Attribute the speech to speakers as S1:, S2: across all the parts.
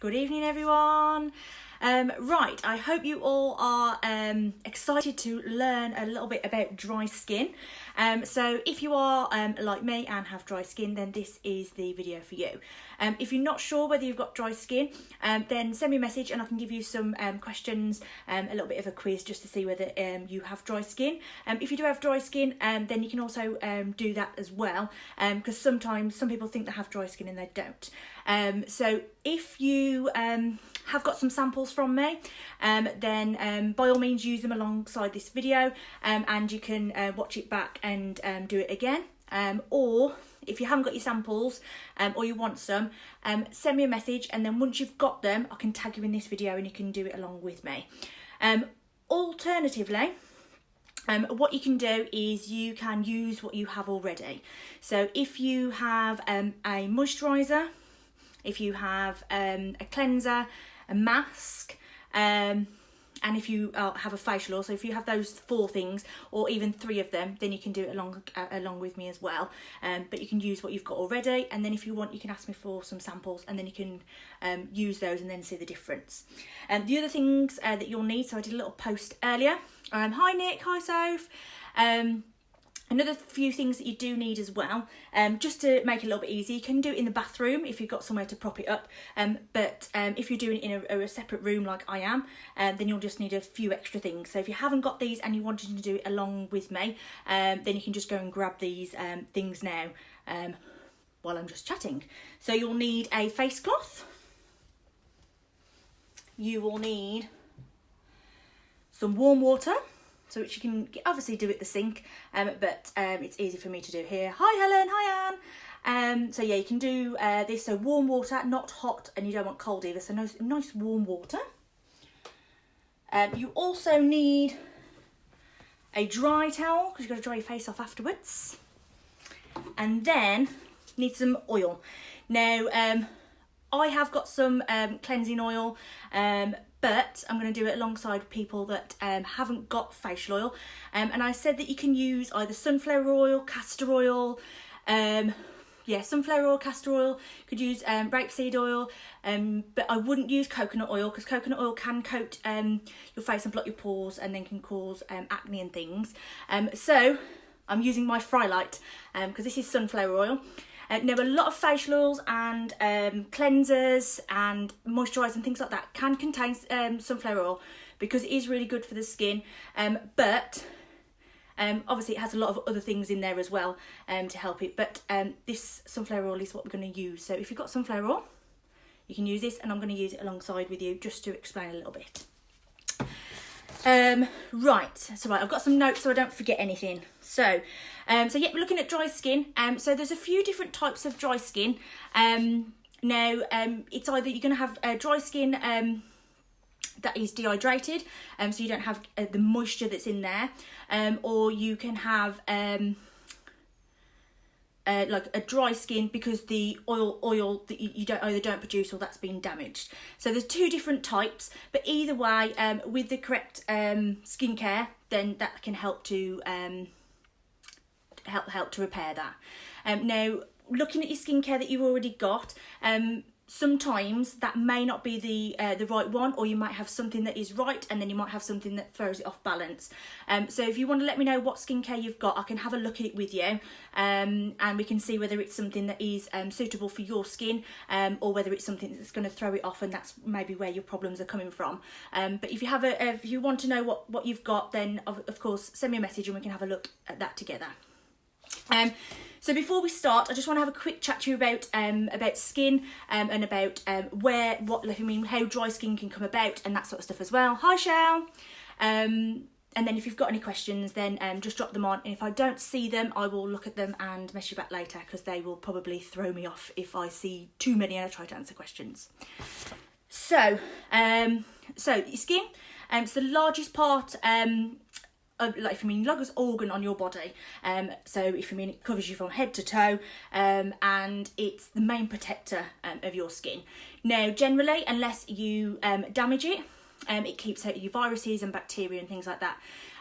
S1: Good evening, everyone. Right, I hope you all are excited to learn a little bit about dry skin. So if you are like me and have dry skin, then this is the video for you. If you're not sure whether you've got dry skin, then send me a message and I can give you some questions, a little bit of a quiz just to see whether you have dry skin. If you do have dry skin, then you can also do that as well, because sometimes some people think they have dry skin and they don't. So if you have got some samples from me, then by all means use them alongside this video, and you can watch it back and do it again. Or if you haven't got your samples or you want some, send me a message, and then once you've got them I can tag you in this video and you can do it along with me. Alternatively, what you can do is you can use what you have already. So if you have a moisturiser, if you have a cleanser, a mask, and if you have a facial oil, so if you have those 4 things or even 3 of them, then you can do it along with me as well. But you can use what you've got already, and then if you want you can ask me for some samples, and then you can use those and then see the difference. The other things that you'll need, so I did a little post earlier. Hi Nick, hi Soph. Another few things that you do need as well, just to make it a little bit easier, you can do it in the bathroom if you've got somewhere to prop it up, but if you're doing it in a separate room like I am, then you'll just need a few extra things. So if you haven't got these and you wanted to do it along with me, then you can just go and grab these things now while I'm just chatting. So you'll need a face cloth, you will need some warm water, so which you can obviously do at the sink, but it's easy for me to do here. Hi Helen, hi Anne. So yeah, you can do this, so warm water, not hot, and you don't want cold either, so nice warm water. You also need a dry towel, because you've got to dry your face off afterwards. And then need some oil. Now, I have got some cleansing oil, but I'm going to do it alongside people that haven't got facial oil. And I said that you can use either sunflower oil, castor oil, sunflower oil, castor oil, could use rapeseed oil, but I wouldn't use coconut oil, because coconut oil can coat your face and block your pores and then can cause acne and things. So I'm using my Frylight, because this is sunflower oil. Now, a lot of facial oils and cleansers and moisturisers and things like that can contain sunflower oil, because it is really good for the skin, but obviously it has a lot of other things in there as well to help it, but this sunflower oil is what we're going to use. So if you've got sunflower oil, you can use this, and I'm going to use it alongside with you just to explain a little bit. Right, I've got some notes so I don't forget anything. So yeah, we're looking at dry skin. So there's a few different types of dry skin. Now, it's either you're going to have dry skin that is dehydrated, so you don't have the moisture that's in there, or you can have like a dry skin because the oil that you either don't produce or that's been damaged. So there's 2 different types, but either way, with the correct skincare, then that can help to help to repair that. Now, looking at your skincare that you've already got, sometimes that may not be the right one, or you might have something that is right and then you might have something that throws it off balance. So if you want to let me know what skincare you've got, I can have a look at it with you, and we can see whether it's something that is suitable for your skin, or whether it's something that's going to throw it off, and that's maybe where your problems are coming from. But if you have if you want to know what you've got, then of course send me a message and we can have a look at that together. So before we start, I just want to have a quick chat to you about skin, and about how dry skin can come about and that sort of stuff as well. Hi Shell. And then if you've got any questions, then just drop them on, and if I don't see them, I will look at them and message you back later, because they will probably throw me off if I see too many and I try to answer questions. So your skin, it's the largest part largest organ on your body. So it covers you from head to toe, and it's the main protector of your skin. Now, generally, unless you damage it, it keeps out your viruses and bacteria and things like that.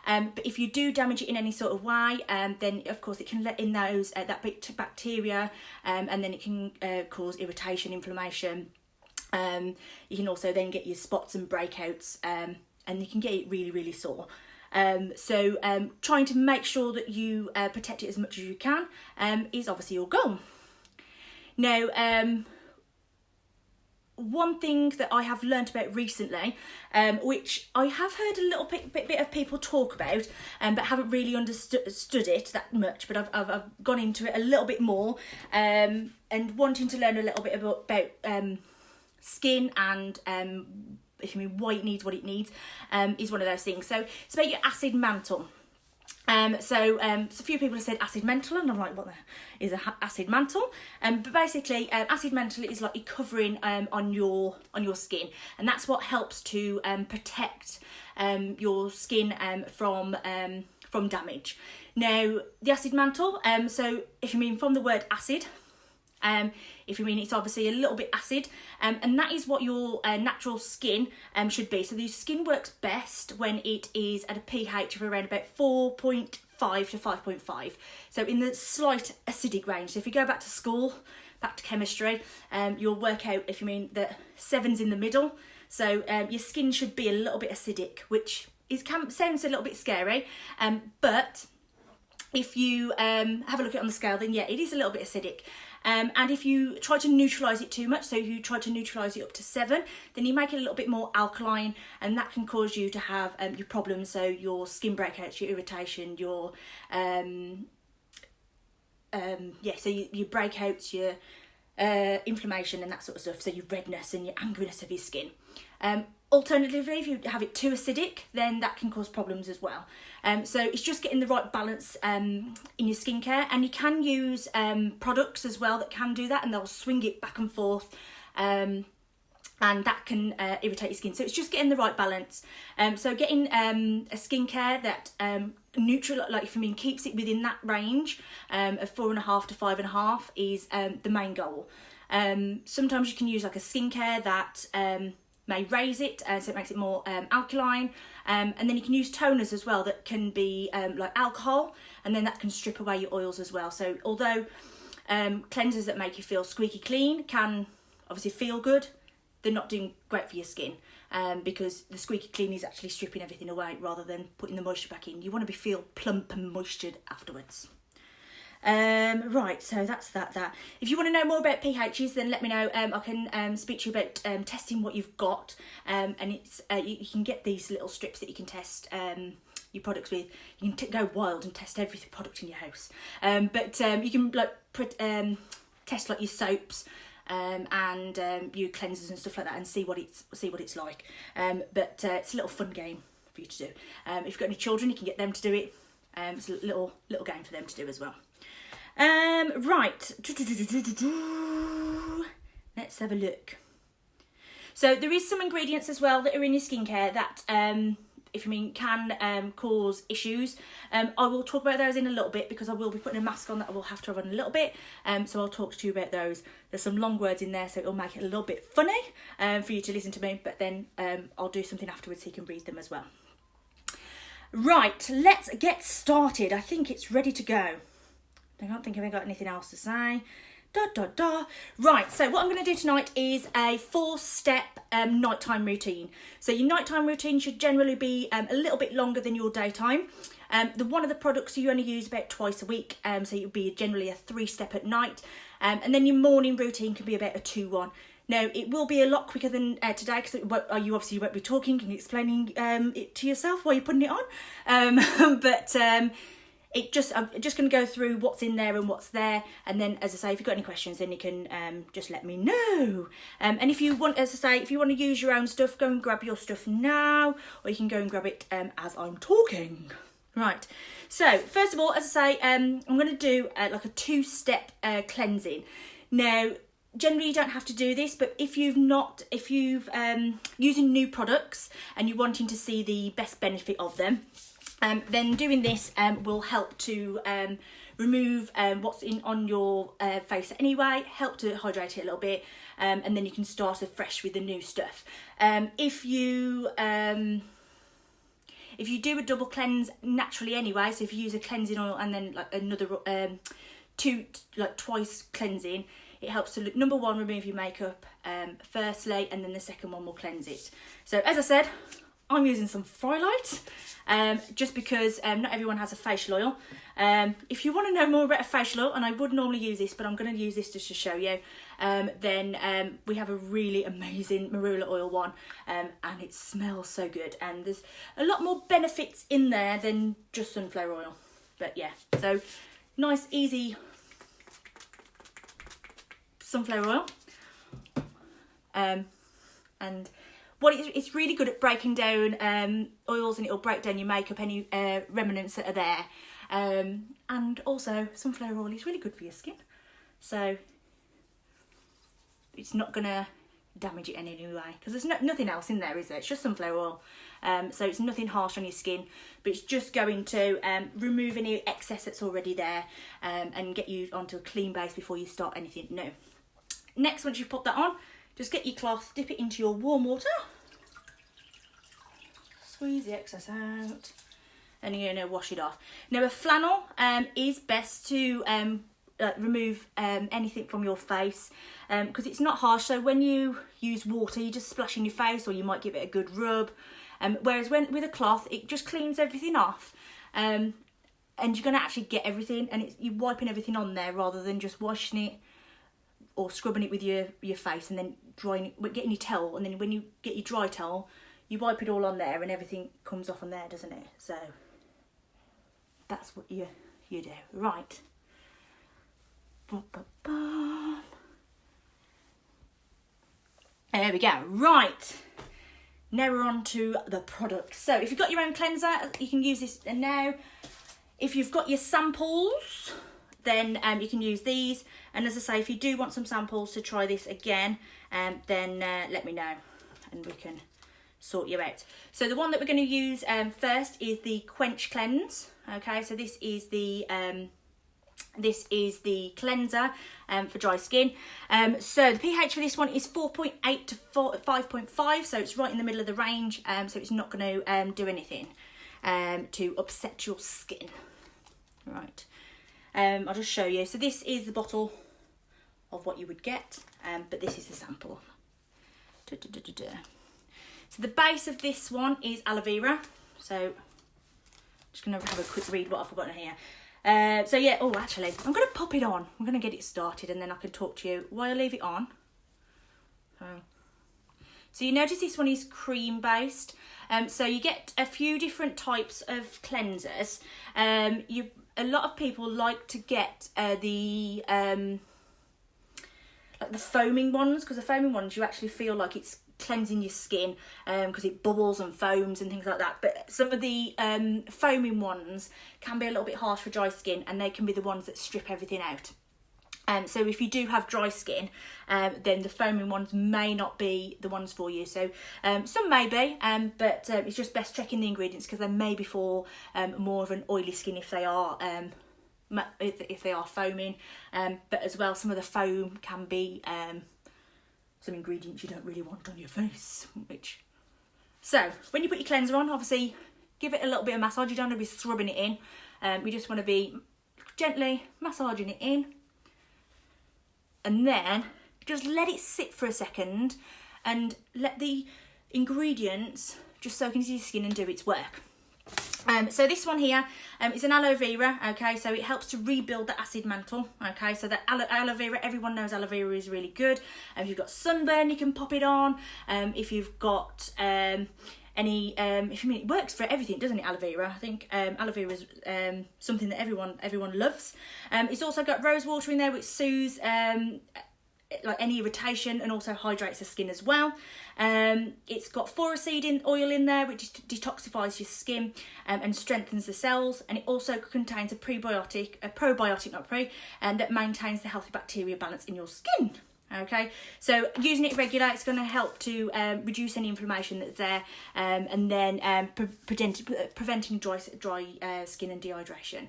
S1: But if you do damage it in any sort of way, then of course it can let in those that bacteria, and then it can cause irritation, inflammation, You can also then get your spots and breakouts, and you can get it really, really sore. So trying to make sure that you protect it as much as you can is obviously your goal. Now, one thing that I have learnt about recently, which I have heard a little bit of people talk about, but haven't really understood it that much, but I've gone into it a little bit more, and wanting to learn a little bit about skin and if you mean why it needs what it needs, is one of those things. So it's about your acid mantle. So a few people have said acid mantle, and I'm like, what the is an acid mantle? But basically, acid mantle is like you're covering on your skin, and that's what helps to protect your skin from damage. Now, the acid mantle. So if you mean from the word acid. If you mean it's obviously a little bit acid, and that is what your natural skin should be. So the skin works best when it is at a pH of around about 4.5 to 5.5. So in the slight acidic range. So if you go back to school, back to chemistry, you'll work out if you mean that 7's in the middle. So your skin should be a little bit acidic, which sounds a little bit scary, but if you have a look at it on the scale, then yeah, it is a little bit acidic. And if you try to neutralise it too much, so if you try to neutralise it up to 7, then you make it a little bit more alkaline, and that can cause you to have your problems, so your skin breakouts, your irritation, your so your breakouts, your inflammation and that sort of stuff, so your redness and your angriness of your skin. Alternatively, if you have it too acidic, then that can cause problems as well. So it's just getting the right balance in your skincare, and you can use products as well that can do that, and they'll swing it back and forth, and that can irritate your skin. So it's just getting the right balance. So getting a skincare that neutral, like if you mean keeps it within that range of 4.5 to 5.5 is the main goal. Sometimes you can use like a skincare that may raise it, so it makes it more alkaline, and then you can use toners as well that can be like alcohol, and then that can strip away your oils as well. So although cleansers that make you feel squeaky clean can obviously feel good, they're not doing great for your skin, because the squeaky clean is actually stripping everything away rather than putting the moisture back in. You want to feel plump and moistured afterwards. Right, so that's that. If you want to know more about pHs, then let me know. I can speak to you about testing what you've got, and it's you can get these little strips that you can test your products with. You can go wild and test every product in your house, but you can like test like your soaps and your cleansers and stuff like that, and see what it's like. But it's a little fun game for you to do. If you've got any children, you can get them to do it. It's a little game for them to do as well. Right, let's have a look. So there is some ingredients as well that are in your skincare that if you mean can cause issues. I will talk about those in a little bit, because I will be putting a mask on that I will have to have on a little bit, so I'll talk to you about those. There's some long words in there, so it'll make it a little bit funny for you to listen to me, but then I'll do something afterwards so you can read them as well. Right, let's get started. I think it's ready to go. I don't think I've got anything else to say. Right, so what I'm going to do tonight is a 4-step nighttime routine. So your nighttime routine should generally be a little bit longer than your daytime. One of the products you only use about twice a week, so it would be generally a 3-step at night. And then your morning routine can be about a 2-1. Now, it will be a lot quicker than today, because you obviously won't be talking and explaining it to yourself while you're putting it on. But I'm just going to go through what's in there and what's there, and then, as I say, if you've got any questions, then you can just let me know. And if you want, as I say, if you want to use your own stuff, go and grab your stuff now, or you can go and grab it as I'm talking. Right, so first of all, as I say, I'm going to do like a 2-step cleansing. Now, generally you don't have to do this, but if you've using new products and you're wanting to see the best benefit of them, then doing this will help to remove what's on your face anyway, help to hydrate it a little bit, and then you can start afresh with the new stuff. If you do a double cleanse naturally anyway, so if you use a cleansing oil and then like another twice cleansing, it helps to, number one, remove your makeup firstly, and then the second one will cleanse it. So as I said, I'm using some Frylight, just because not everyone has a facial oil. If you want to know more about a facial oil, and I would normally use this, but I'm going to use this just to show you, then we have a really amazing marula oil one, and it smells so good, and there's a lot more benefits in there than just sunflower oil. But yeah, so nice easy sunflower oil, and what it's really good at breaking down oils, and it'll break down your makeup, any remnants that are there. And also sunflower oil is really good for your skin, so it's not gonna damage it in any way, because there's nothing else in there, is there? It's just sunflower oil, so it's nothing harsh on your skin, but it's just going to remove any excess that's already there, and get you onto a clean base before you start anything new. Next, once you've put that on, just get your cloth, dip it into your warm water, squeeze the excess out, and you're going to wash it off. Now, a flannel is best to remove anything from your face, because it's not harsh. So when you use water, you just splash in your face, or you might give it a good rub. Whereas with a cloth, it just cleans everything off, and you're going to actually get everything, and you're wiping everything on there rather than just washing it or scrubbing it with your face and then drying it, getting your towel, and then when you get your dry towel, you wipe it all on there and everything comes off on there, doesn't it? So that's what you do. Right. There we go. Right. Now we're on to the product. So if you've got your own cleanser, you can use this now. If you've got your samples, then you can use these. And as I say, if you do want some samples to try this again, then let me know and we can sort you out. So the one that we're going to use first is the Quench Cleanse. Okay, so this is the cleanser for dry skin. So the pH for this one is 4.8 to 5.5, so it's right in the middle of the range, so it's not going to do anything to upset your skin. Right. I'll just show you. So this is the bottle of what you would get, but this is the sample. So the base of this one is aloe vera. So I'm just going to have a quick read what I've forgotten here. So yeah, oh actually, I'm going to pop it on. I'm going to get it started and then I can talk to you while I leave it on. So you notice this one is cream based. So you get a few different types of cleansers. A lot of people like to get the foaming ones, because the foaming ones you actually feel like it's cleansing your skin, because it bubbles and foams and things like that. But some of the foaming ones can be a little bit harsh for dry skin, and they can be the ones that strip everything out. So if you do have dry skin, then the foaming ones may not be the ones for you. So some may be, but it's just best checking the ingredients, because they may be for more of an oily skin if they are foaming. But as well, some of the foam can be some ingredients you don't really want on your face. So when you put your cleanser on, obviously give it a little bit of massage. You don't want to be scrubbing it in. You just want to be gently massaging it in. And then just let it sit for a second and let the ingredients just soak into your skin and do its work. So this one here is an aloe vera, okay, so it helps to rebuild the acid mantle, okay, so the aloe vera, everyone knows aloe vera is really good. If you've got sunburn, you can pop it on. If you've got it works for everything, doesn't it, aloe vera? I think aloe vera is something that everyone loves. It's also got rose water in there, which soothes like any irritation and also hydrates the skin as well. It's got flaxseed oil in there, which detoxifies your skin and strengthens the cells, and it also contains a probiotic that maintains the healthy bacteria balance in your skin. Okay, so using it regular, it's going to help to reduce any inflammation that's there, and then preventing dry skin and dehydration.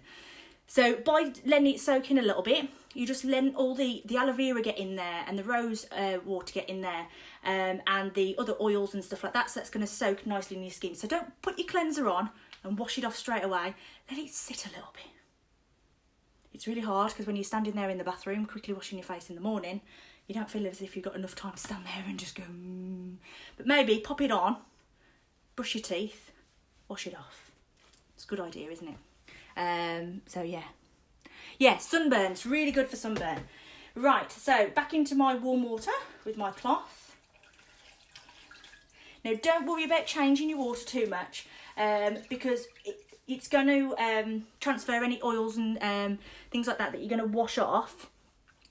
S1: So by letting it soak in a little bit, you just let all the aloe vera get in there, and the rose water get in there, and the other oils and stuff like that, so that's going to soak nicely in your skin. So don't put your cleanser on and wash it off straight away. Let it sit a little bit. it's really hard because when you're standing there in the bathroom quickly washing your face in the morning, you don't feel as if you've got enough time to stand there and just go, But maybe pop it on, brush your teeth, wash it off. It's a good idea, isn't it? So yeah. Yeah, sunburn's really good for sunburn. Right, so back into my warm water with my cloth. Now don't worry about changing your water too much because it's going to transfer any oils and things like that you're going to wash off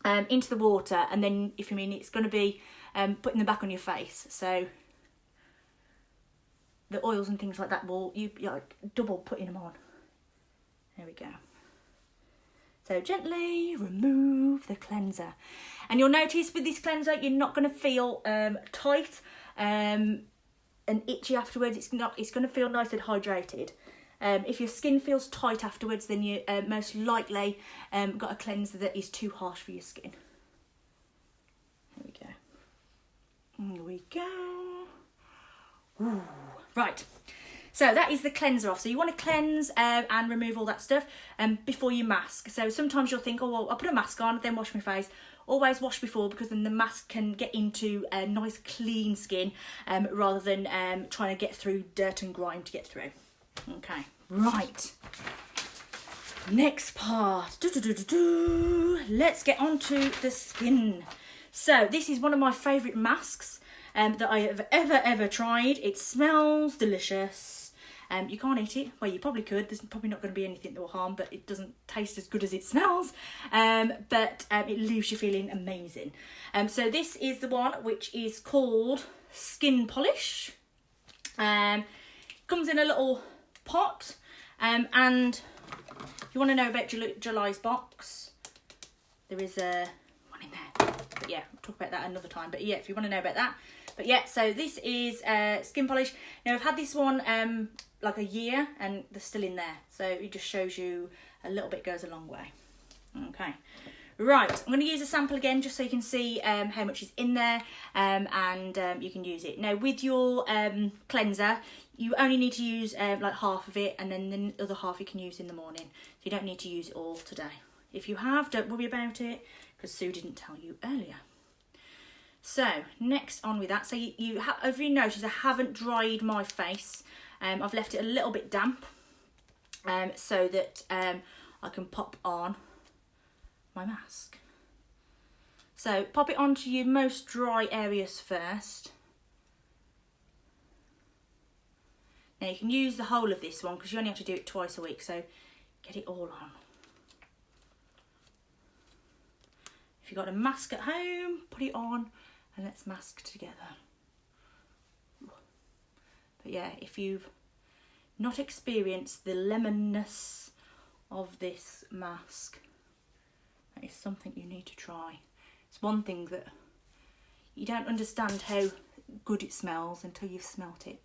S1: into the water, and then it's going to be putting them back on your face. So the oils and things like that you're like double putting them on. There we go. So gently remove the cleanser, and you'll notice with this cleanser you're not going to feel tight and itchy afterwards. It's going to feel nice and hydrated. If your skin feels tight afterwards, then you most likely got a cleanser that is too harsh for your skin. There we go. Here we go. Ooh. Right. So that is the cleanser off. So you want to cleanse and remove all that stuff before you mask. So sometimes you'll think, oh, well, I'll put a mask on, then wash my face. Always wash before, because then the mask can get into a nice clean skin rather than trying to get through dirt and grime to get through. Okay, right. Next part. Let's get on to the skin. So this is one of my favourite masks that I have ever tried. It smells delicious. You can't eat it. Well, you probably could. There's probably not going to be anything that will harm, but it doesn't taste as good as it smells. But it leaves you feeling amazing. So this is the one which is called Skin Polish. Comes in a little pot, and if you want to know about July's box, there is a one in there. But yeah, we'll talk about that another time. But yeah, if you want to know about that. But yeah, so this is Skin Polish. Now I've had this one like a year, and they're still in there. So it just shows you a little bit goes a long way. Okay. Right, I'm going to use a sample again just so you can see how much is in there and you can use it. Now with your cleanser, you only need to use like half of it, and then the other half you can use in the morning. So you don't need to use it all today. If you have, don't worry about it, because Sue didn't tell you earlier. So next on with that, so if you notice, I haven't dried my face. I've left it a little bit damp so that I can pop on my mask. So pop it onto your most dry areas first. Now you can use the whole of this one because you only have to do it twice a week, so get it all on. If you've got a mask at home, put it on and let's mask together. But yeah, if you've not experienced the lemonness of this mask, that is something you need to try. It's one thing that you don't understand how good it smells until you've smelt it.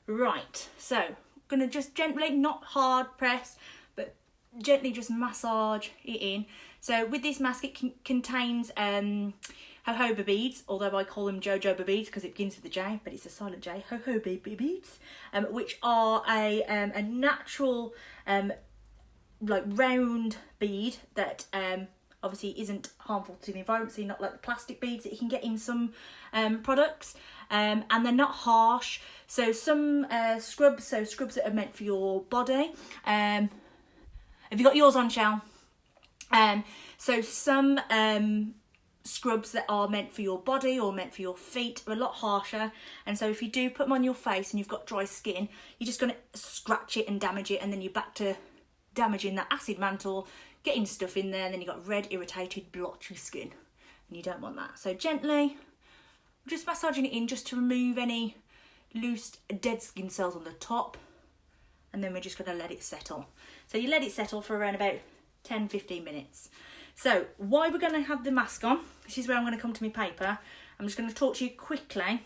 S1: Right, so I'm going to just gently, not hard press, but gently just massage it in. So with this mask, it contains jojoba beads, although I call them jojoba beads because it begins with a J, but it's a silent J, jojoba beads, which are a natural like round bead that obviously isn't harmful to the environment, so not like the plastic beads that you can get in some products, and they're not harsh. So some scrubs that are meant for your body, have you got yours on, Shell? So some scrubs that are meant for your body or meant for your feet are a lot harsher, and so if you do put them on your face and you've got dry skin, you're just going to scratch it and damage it, and then you're back to damaging that acid mantle, getting stuff in there, and then you've got red, irritated, blotchy skin, and you don't want that. So gently, just massaging it in just to remove any loose dead skin cells on the top, and then we're just going to let it settle. So you let it settle for around about 10-15 minutes. So while we're going to have the mask on, this is where I'm going to come to my paper. I'm just going to talk to you quickly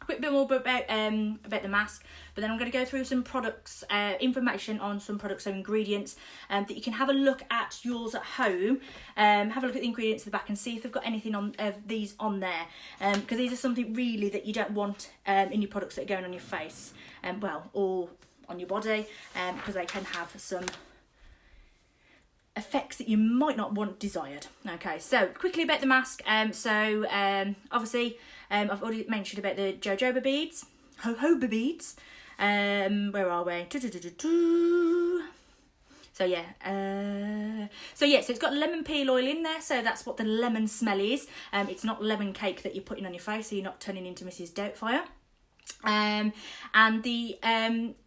S1: a quick bit more about the mask, but then I'm going to go through some products, information on some products, so ingredients that you can have a look at yours at home. Have a look at the ingredients at the back and see if they've got anything on these on there, because these are something really that you don't want in your products that are going on your face, well, or on your body, because they can have some effects that you might not want desired. Okay, so quickly about the mask. Obviously, I've already mentioned about the jojoba beads, jojoba beads. Where are we? So it's got lemon peel oil in there, so that's what the lemon smell is. It's not lemon cake that you're putting on your face, so you're not turning into Mrs. Doubtfire.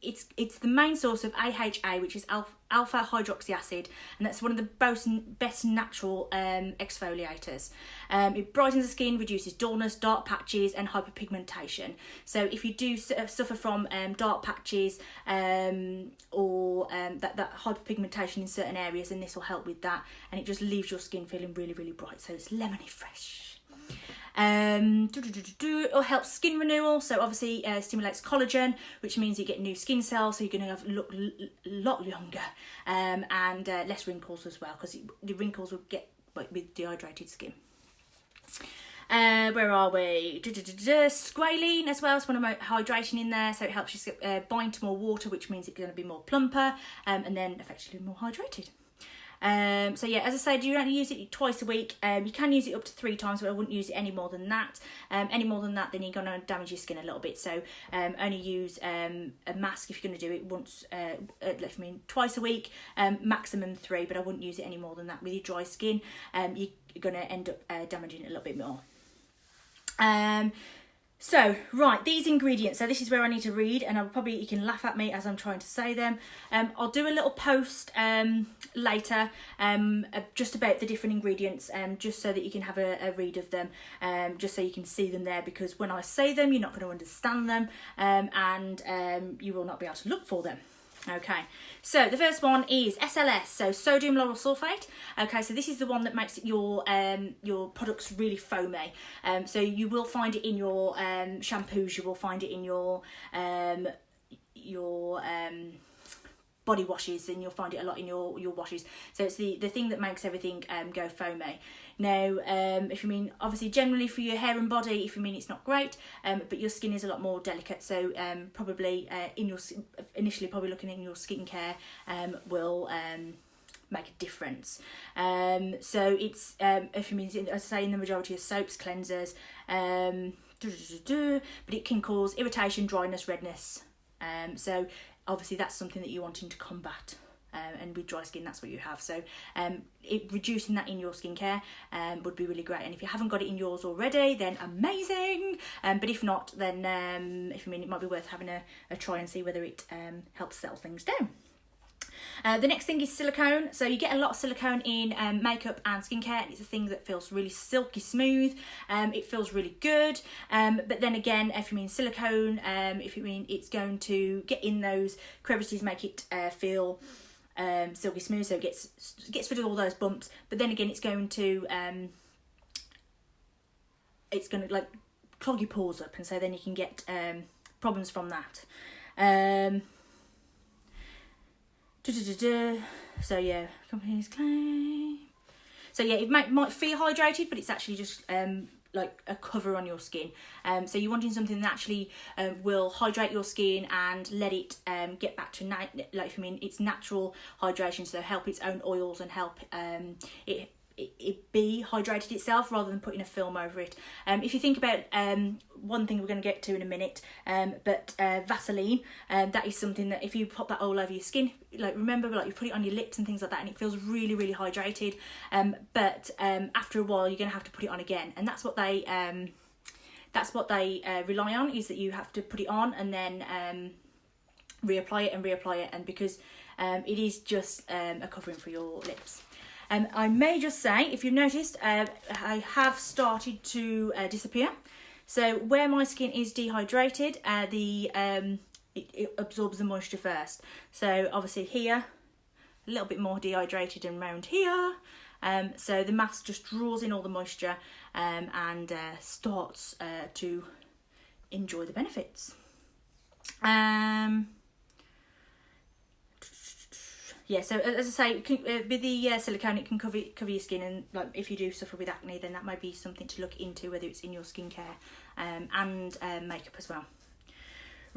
S1: It's the main source of AHA, which is alpha hydroxy acid, and that's one of the best natural exfoliators. It brightens the skin, reduces dullness, dark patches, and hyperpigmentation. So if you do suffer from dark patches or that hyperpigmentation in certain areas, then this will help with that, and it just leaves your skin feeling really, really bright. So it's lemony fresh. It helps skin renewal, so obviously stimulates collagen, which means you get new skin cells, so you're going to have look a lot younger, and less wrinkles as well, because the wrinkles will get with dehydrated skin. Where are we? Squalene as well, it's one of my hydration in there, so it helps you bind to more water, which means it's going to be more plumper, and then effectively more hydrated. As I said, you don't use it twice a week. You can use it up to 3 times, but I wouldn't use it any more than that. Any more than that, then you're going to damage your skin a little bit. So only use a mask if you're going to do it twice a week, maximum 3, but I wouldn't use it any more than that. With your dry skin, you're going to end up damaging it a little bit more. So, right, these ingredients. So this is where I need to read, and you can laugh at me as I'm trying to say them. I'll do a little post later just about the different ingredients, just so that you can have a read of them, just so you can see them there, because when I say them, you're not going to understand them, and you will not be able to look for them. Okay, so the first one is SLS, so sodium lauryl sulfate. Okay, so this is the one that makes your products really foamy. So you will find it in your shampoos, you will find it in your body washes, and you'll find it a lot in your washes. So it's the thing that makes everything go foamy. Now, if you mean, obviously generally for your hair and body, if you mean it's not great, but your skin is a lot more delicate, so probably initially looking in your skincare will make a difference. So it's if you mean, as I say, in the majority of soaps, cleansers, but it can cause irritation, dryness, redness. So obviously that's something that you're wanting to combat, and with dry skin that's what you have. So reducing that in your skincare would be really great, and if you haven't got it in yours already, then amazing, but if not, then if you mean, it might be worth having a try and see whether it helps settle things down. The next thing is silicone. So you get a lot of silicone in makeup and skincare. It's a thing that feels really silky smooth. It feels really good. But then again, if you mean silicone, if you mean it's going to get in those crevices, make it feel silky smooth, so it gets rid of all those bumps. But then again, it's going to like clog your pores up, and so then you can get problems from that. So yeah, companies claim. So yeah, it might feel hydrated, but it's actually just like a cover on your skin. So you're wanting something that actually will hydrate your skin and let it get back to its natural hydration. So help its own oils and help it be hydrated itself, rather than putting a film over it. If you think about one thing we're going to get to in a minute, but Vaseline, that is something that if you pop that all over your skin, remember you put it on your lips and things like that, and it feels really, really hydrated, but after a while you're going to have to put it on again, and that's what they rely on, is that you have to put it on and then reapply it, and because it is just a covering for your lips. I may just say, if you've noticed, I have started to disappear. So where my skin is dehydrated, it absorbs the moisture first. So obviously here, a little bit more dehydrated, and around here. So the mask just draws in all the moisture and starts to enjoy the benefits. Yeah, so as I say, with the silicone, it can cover your skin, and if you do suffer with acne, then that might be something to look into, whether it's in your skincare and makeup as well.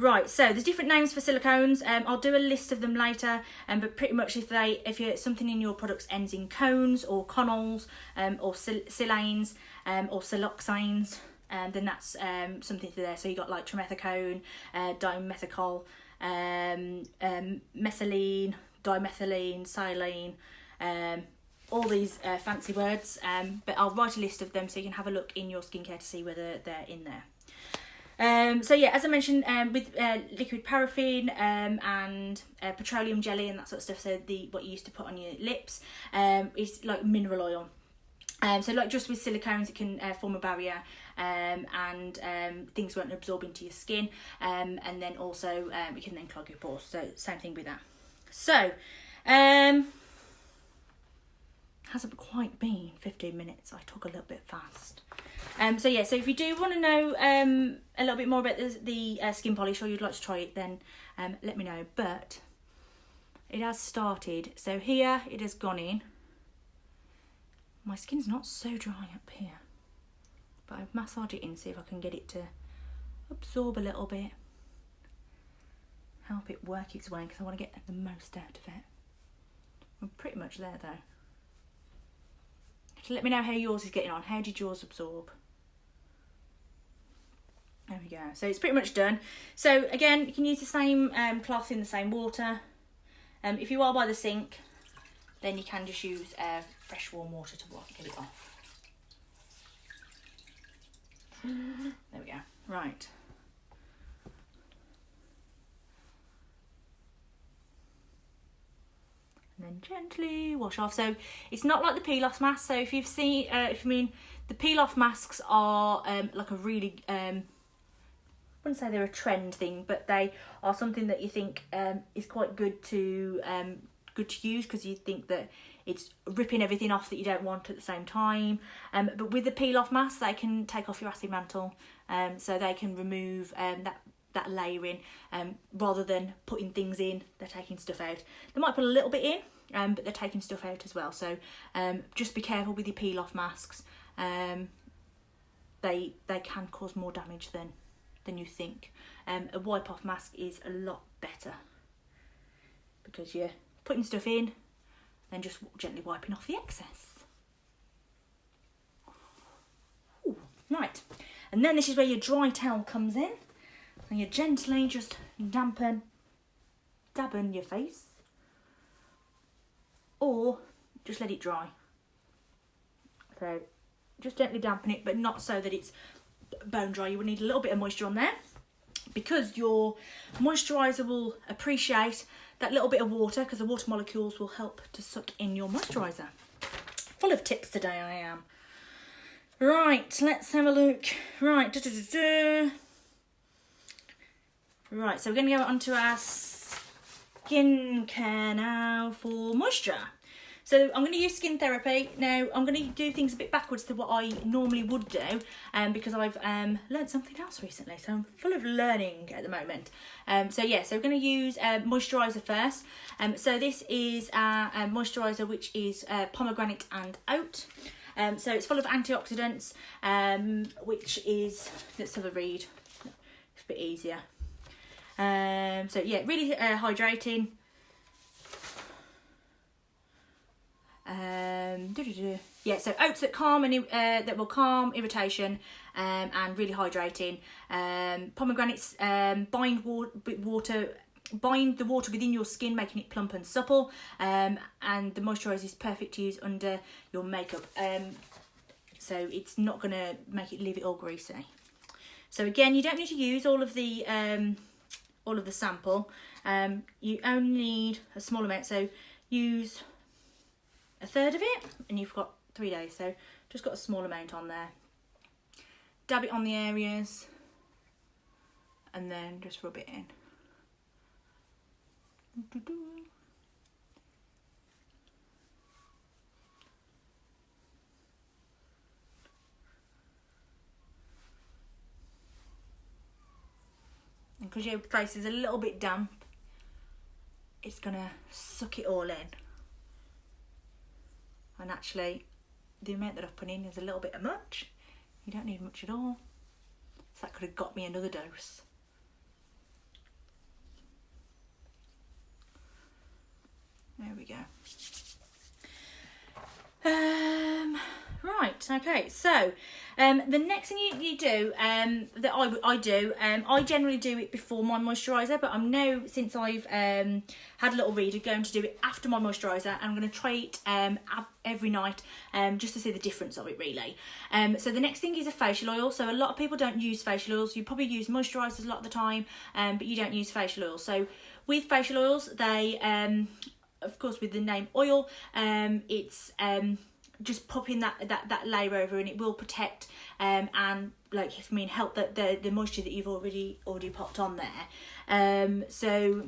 S1: Right, so there's different names for silicones. I'll do a list of them later, but pretty much if something in your products ends in cones or conols or silanes or siloxanes, then that's something to there. So you got like trimethicone, dimethicol, methylene, dimethylene, silane, all these fancy words. But I'll write a list of them so you can have a look in your skincare to see whether they're in there. So yeah, as I mentioned, with liquid paraffin and petroleum jelly and that sort of stuff, so what you used to put on your lips is like mineral oil. So like just with silicones, it can form a barrier and things won't absorb into your skin, and then also it can then clog your pores. So same thing with that. So hasn't quite been 15 minutes. I talk a little bit fast. So yeah, so if you do want to know a little bit more about the skin polish, or you'd like to try it, then let me know. But it has started. So here it has gone in. My skin's not so dry up here, but I've massaged it in, see if I can get it to absorb a little bit, help it work its way, because I want to get the most out of it. We're pretty much there though. So let me know how yours is getting on. How did yours absorb? There we go. So it's pretty much done. So again, you can use the same cloth in the same water. If you are by the sink, then you can just use fresh warm water to get it off. There we go. Right. And then gently wash off. So it's not like the peel off mask. So if you've seen, the peel off masks are like a really, I wouldn't say they're a trend thing, but they are something that you think is quite good to use, because you think that it's ripping everything off that you don't want at the same time. But with the peel off mask, they can take off your acid mantle, so they can remove that layering, rather than putting things in. They're taking stuff out. They might put a little bit in, but they're taking stuff out as well. So just be careful with your peel off masks. They can cause more damage than you think. A wipe off mask is a lot better, because you're putting stuff in, then just gently wiping off the excess. Ooh, right, and then this is where your dry towel comes in, and you gently just dabben your face, or just let it dry. So just gently dampen it, but not so that it's bone dry. You will need a little bit of moisture on there, because your moisturiser will appreciate that little bit of water, because the water molecules will help to suck in your moisturiser. Full of tips today I am. Right, let's have a look. Right, Right, so we're going to go on to our skincare now for moisture. So I'm going to use skin therapy. Now I'm going to do things a bit backwards to what I normally would do, because I've learned something else recently. So I'm full of learning at the moment. So yeah, so we're going to use moisturiser first. So this is our moisturiser, which is pomegranate and oat. So it's full of antioxidants, which is, let's have a read. It's a bit easier. So yeah, really hydrating. Yeah, so oats that calm and that will calm irritation, and really hydrating. Pomegranates bind the water within your skin, making it plump and supple. And the moisturiser is perfect to use under your makeup. So it's not going to leave it all greasy. So again, you don't need to use all of the sample. You only need a small amount. So use a third of it, and you've got 3 days. So just got a small amount on there. Dab it on the areas, and then just rub it in. And because your face is a little bit damp, it's gonna suck it all in. And actually, the amount that I've put in is a little bit of much. You don't need much at all. So that could have got me another dose. There we go. Right, okay, so the next thing you do, that I do, I generally do it before my moisturiser, but I'm now, since I've had a little read, I'm going to do it after my moisturiser, and I'm going to try it every night, just to see the difference of it, really. So the next thing is a facial oil. So a lot of people don't use facial oils. You probably use moisturisers a lot of the time, but you don't use facial oils. So with facial oils, they, of course, with the name oil, it's just popping that layer over, and it will protect and help the moisture that you've already popped on there. So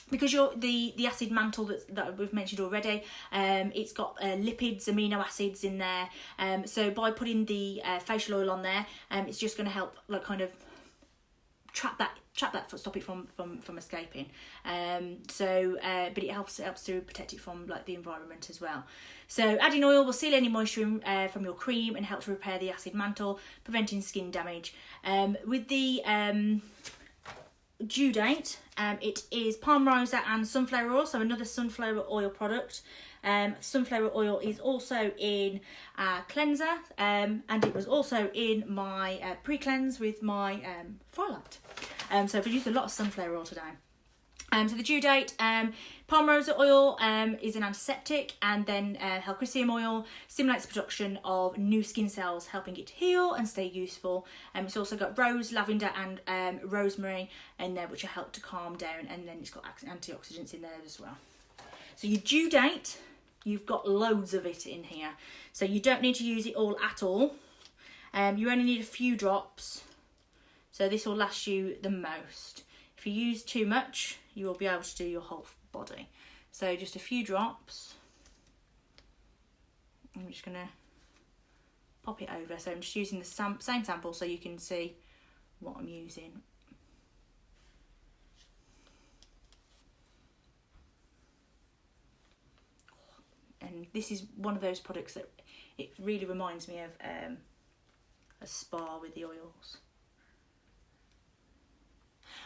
S1: because the acid mantle that we've mentioned already, it's got lipids, amino acids in there. So by putting the facial oil on there, it's just going to help kind of trap that, stop it from escaping. But it helps to protect it from the environment as well. So adding oil will seal any moisture from your cream and help to repair the acid mantle, preventing skin damage. With the due date, it is palm rosette and sunflower oil, so another sunflower oil product. Sunflower oil is also in cleanser, and it was also in my pre-cleanse with my Firelight. So I've used a lot of sunflower oil today. So the due date, palm rosette oil is an antiseptic, and then Helcricium oil stimulates the production of new skin cells, helping it to heal and stay useful. It's also got rose, lavender and rosemary in there, which will help to calm down, and then it's got antioxidants in there as well. So your due date, you've got loads of it in here. So you don't need to use it all at all. You only need a few drops. So this will last you the most. If you use too much, you will be able to do your whole body. So just a few drops. I'm just going to pop it over. So I'm just using the same sample so you can see what I'm using. And this is one of those products that it really reminds me of a spa with the oils.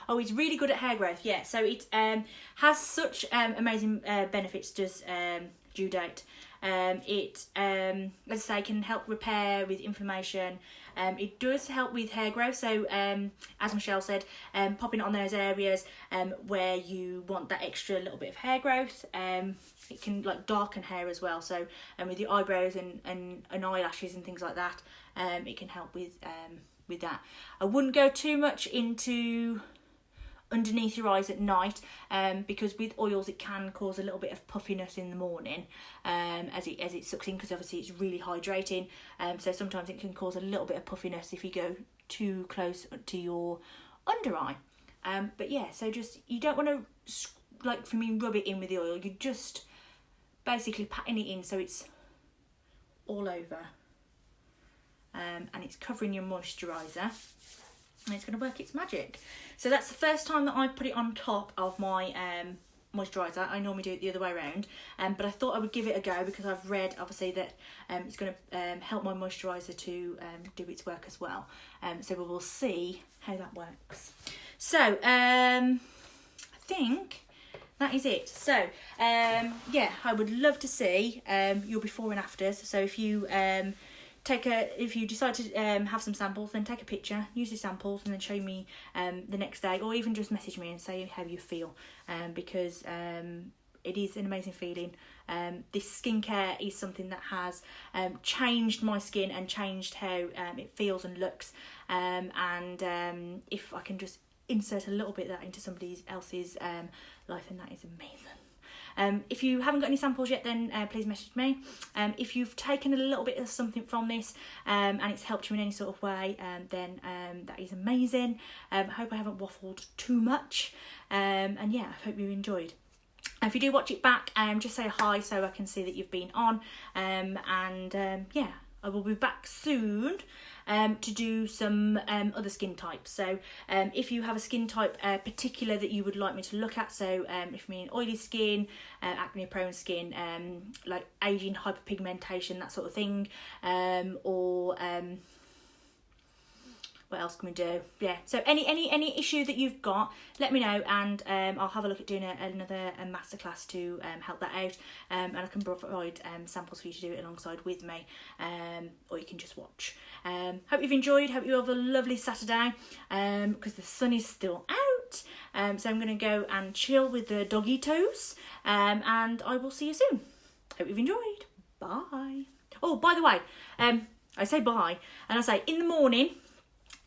S1: Oh, it's really good at hair growth, yeah. So it has such amazing benefits, does due date. It, as I say, can help repair with inflammation. It does help with hair growth. So as Michelle said, popping it on those areas where you want that extra little bit of hair growth. It can darken hair as well. So with your eyebrows and eyelashes and things like that, it can help with that. I wouldn't go too much into underneath your eyes at night, because with oils it can cause a little bit of puffiness in the morning as it sucks in, because obviously it's really hydrating, so sometimes it can cause a little bit of puffiness if you go too close to your under eye. But yeah, so just, you don't want to rub it in with the oil. You're just basically patting it in so it's all over, and it's covering your moisturiser, and it's going to work its magic. So that's the first time that I put it on top of my moisturiser. I normally do it the other way around, but I thought I would give it a go because I've read obviously that it's going to help my moisturiser to do its work as well. So we will see how that works. So I think that is it. So yeah, I would love to see your before and afters. So if you if you decide to have some samples, then take a picture, use the samples, and then show me the next day, or even just message me and say how you feel, because it is an amazing feeling. This skincare is something that has changed my skin and changed how it feels and looks, and if I can just insert a little bit of that into somebody else's life, and that is amazing. If you haven't got any samples yet, then please message me. If you've taken a little bit of something from this and it's helped you in any sort of way, then that is amazing. I hope I haven't waffled too much, and yeah, I hope you enjoyed. If you do watch it back, just say hi so I can see that you've been on, and yeah, I will be back soon to do some other skin types. So if you have a skin type particular that you would like me to look at, so if you mean oily skin, acne prone skin, like aging, hyperpigmentation, that sort of thing, or what else can we do? Yeah, so any issue that you've got, let me know, and I'll have a look at doing another masterclass to help that out, and I can provide samples for you to do it alongside with me, or you can just watch. Hope you've enjoyed, hope you have a lovely Saturday, because the sun is still out, so I'm going to go and chill with the doggitos, and I will see you soon. Hope you've enjoyed. Bye. Oh, by the way, I say bye, and I say in the morning,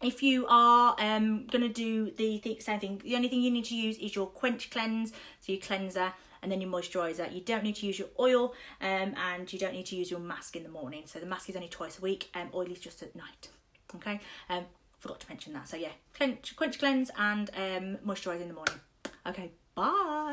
S1: if you are going to do the same thing, the only thing you need to use is your Quench Cleanse, so your cleanser, and then your moisturiser. You don't need to use your oil, and you don't need to use your mask in the morning. So the mask is only twice a week, oil is just at night. Okay, forgot to mention that. So yeah, Quench Cleanse and moisturise in the morning. Okay, bye.